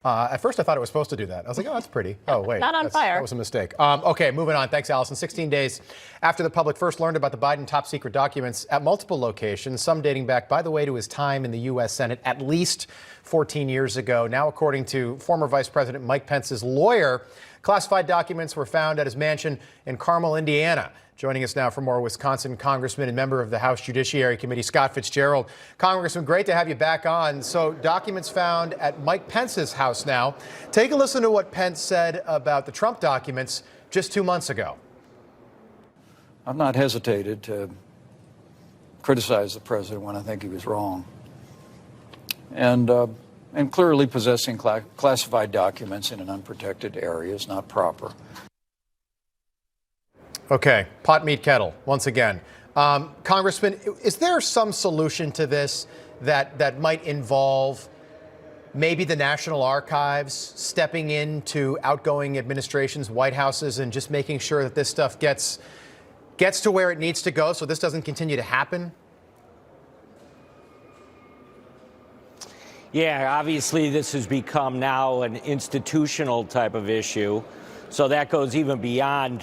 At first, I thought it was supposed to do that. I was like, oh, that's pretty. Oh, wait. Not on fire. That was a mistake. Okay, moving on. Thanks, Allison. 16 days after the public first learned about the Biden top-secret documents at multiple locations, some dating back, by the way, to his time in the U.S. Senate at least 14 years ago. Now, according to former Vice President Mike Pence's lawyer, classified documents were found at his mansion in Carmel, Indiana. Joining us now for more, Wisconsin Congressman and member of the House Judiciary Committee, Scott Fitzgerald. Congressman, great to have you back on. So documents found at Mike Pence's house now. Take a listen to what Pence said about the Trump documents just 2 months ago. I've not hesitated to criticize the president when I think he was wrong. And clearly possessing classified documents in an unprotected area is not proper. Okay, pot, meat, kettle, once again. Congressman, is there some solution to this that might involve maybe the National Archives stepping into outgoing administrations, White Houses, and just making sure that this stuff gets to where it needs to go so this doesn't continue to happen? Yeah, obviously this has become now an institutional type of issue. So that goes even beyond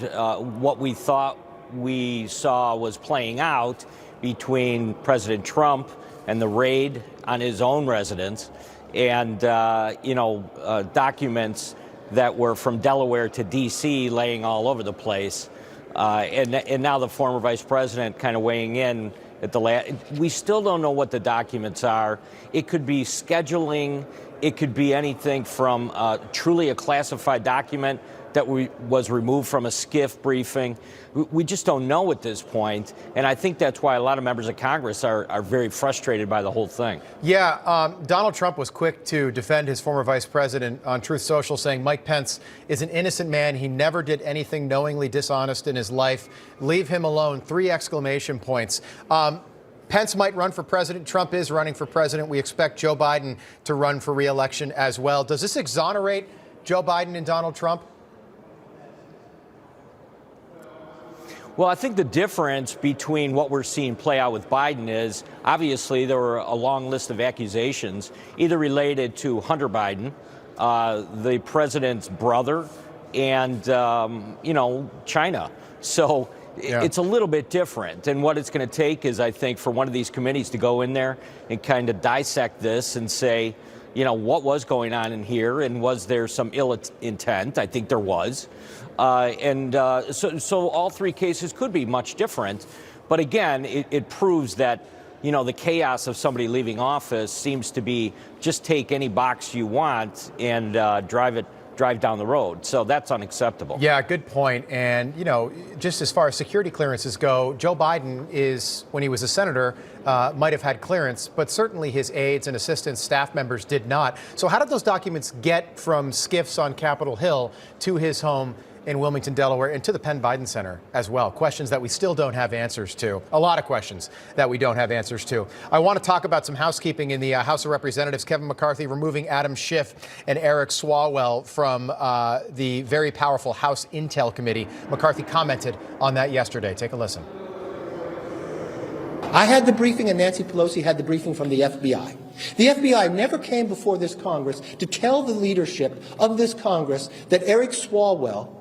what we thought we saw was playing out between President Trump and the raid on his own residence and, documents that were from Delaware to D.C. laying all over the place. And now the former vice president kind of weighing in at the last. We still don't know what the documents are. It could be scheduling. It could be anything from truly a classified document that was removed from a SCIF briefing. We just don't know at this point, and I think that's why a lot of members of Congress are very frustrated by the whole thing. Yeah, Donald Trump was quick to defend his former vice president on Truth Social, saying Mike Pence is an innocent man. He never did anything knowingly dishonest in his life. Leave him alone. 3 exclamation points. Pence might run for president. Trump is running for president. We expect Joe Biden to run for re-election as well. Does this exonerate Joe Biden and Donald Trump? Well, I think the difference between what we're seeing play out with Biden is, obviously, there were a long list of accusations, either related to Hunter Biden, the president's brother, and, China. So it's a little bit different. And what it's going to take is, I think, for one of these committees to go in there and kind of dissect this and say, what was going on in here, and was there some ill intent? I think there was. So all 3 cases could be much different. But again, it proves that, the chaos of somebody leaving office seems to be just take any box you want and drive down the road. So that's unacceptable. Yeah, good point. And, just as far as security clearances go, Joe Biden is, when he was a senator, might have had clearance, but certainly his aides and assistants, staff members did not. So how did those documents get from SCIFs on Capitol Hill to his home in Wilmington, Delaware, and to the Penn Biden Center as well? Questions that we still don't have answers to. A lot of questions that we don't have answers to. I want to talk about some housekeeping in the House of Representatives. Kevin McCarthy removing Adam Schiff and Eric Swalwell from the very powerful House Intel Committee. McCarthy commented on that yesterday. Take a listen. I had the briefing and Nancy Pelosi had the briefing from the FBI. The FBI never came before this Congress to tell the leadership of this Congress that Eric Swalwell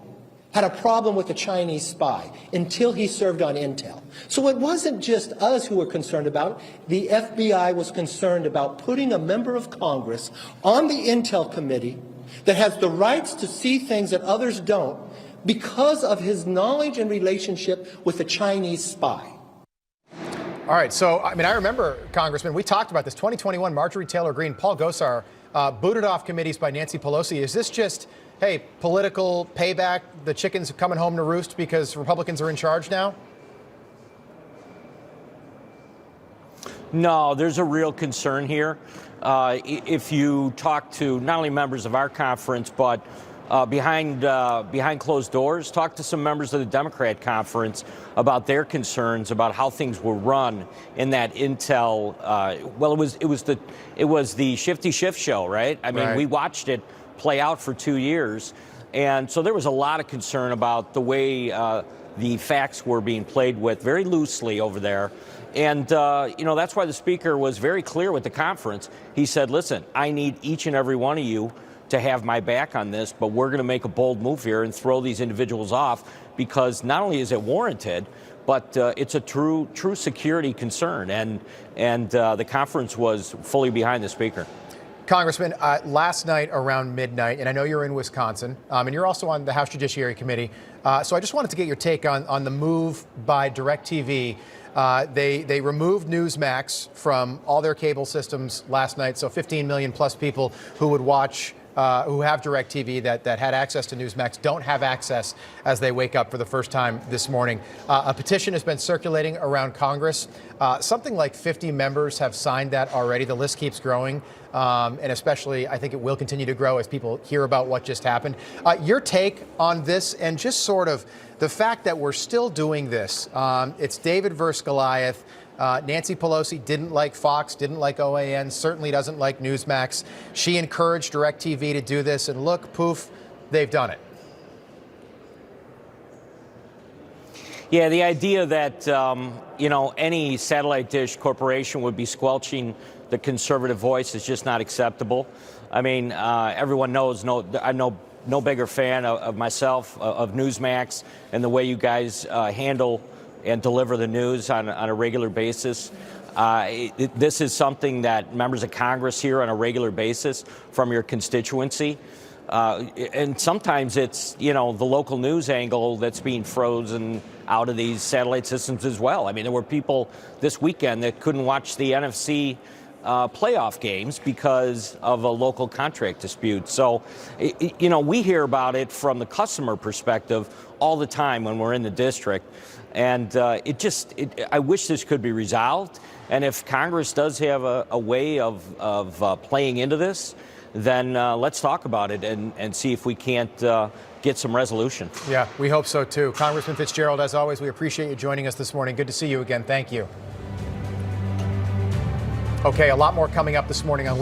had a problem with a Chinese spy until he served on Intel. So it wasn't just us who were concerned about it. The FBI was concerned about putting a member of Congress on the Intel Committee that has the rights to see things that others don't because of his knowledge and relationship with a Chinese spy. All right. So, I remember, Congressman, we talked about this. 2021, Marjorie Taylor Greene, Paul Gosar booted off committees by Nancy Pelosi. Is this just, hey, political payback? The chickens are coming home to roost because Republicans are in charge now? No, there's a real concern here. If you talk to not only members of our conference, but behind closed doors, talk to some members of the Democrat conference about their concerns about how things were run in that Intel. It was the Shifty Schiff show, right? Right. We watched it play out for 2 years, and so there was a lot of concern about the way the facts were being played with very loosely over there. And, that's why the speaker was very clear with the conference. He said, listen, I need each and every one of you to have my back on this, but we're going to make a bold move here and throw these individuals off, because not only is it warranted, but it's a true security concern, and the conference was fully behind the speaker. Congressman, last night around midnight, and I know you're in Wisconsin, and you're also on the House Judiciary Committee, so I just wanted to get your take on the move by DirecTV. They removed Newsmax from all their cable systems last night, so 15 million plus people who would watch, who have DirecTV that had access to Newsmax don't have access as they wake up for the first time this morning. A petition has been circulating around Congress. Something like 50 members have signed that already. The list keeps growing, and especially I think it will continue to grow as people hear about what just happened. Your take on this, and just sort of the fact that we're still doing this. It's David versus Goliath. Nancy Pelosi didn't like Fox, didn't like OAN, certainly doesn't like Newsmax. She encouraged DirecTV to do this, and look, poof, they've done it. Yeah, the idea that any satellite dish corporation would be squelching the conservative voice is just not acceptable. I mean, everyone knows. I'm no bigger fan of myself, of Newsmax, and the way you guys handle and deliver the news on a regular basis. This is something that members of Congress hear on a regular basis from your constituency. And sometimes it's, the local news angle that's being frozen out of these satellite systems as well. I mean, there were people this weekend that couldn't watch the NFC playoff games because of a local contract dispute. So, we hear about it from the customer perspective all the time when we're in the district. And I wish this could be resolved. And if Congress does have a way of playing into this, then let's talk about it and see if we can't get some resolution. Yeah, we hope so too. Congressman Fitzgerald, as always, we appreciate you joining us this morning. Good to see you again. Thank you. Okay, a lot more coming up this morning on